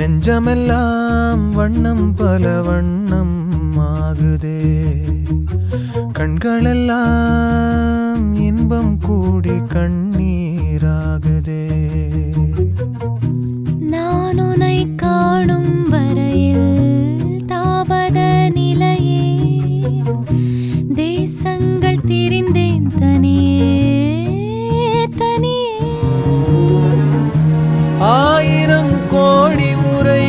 நெஞ்சமெல்லாம் வண்ணம் பல வண்ணம் ஆகுதே, கண்களெல்லாம் இன்பம் கூடி கண்ணீராகுதே. நான் உன்னை காணும் வரையில் தாபத நிலையே, தேசங்கள் திரிந்தேன் தனியே தனியே. 1000 கோடி முறை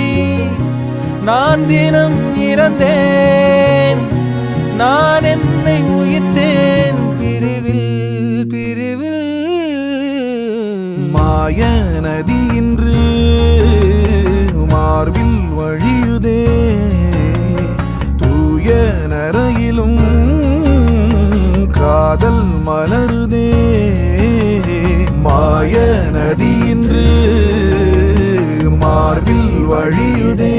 நான் தினம் இறந்தேன், நான் என்னை உயிர்த்தேன் பிரிவில் பிரிவில். மாய நதி இன்று மார்பில் வழியுதே, தூய நரையிலும் காதல் மலருதே. மாய நதி இன்று மார்பில் வழியுதே,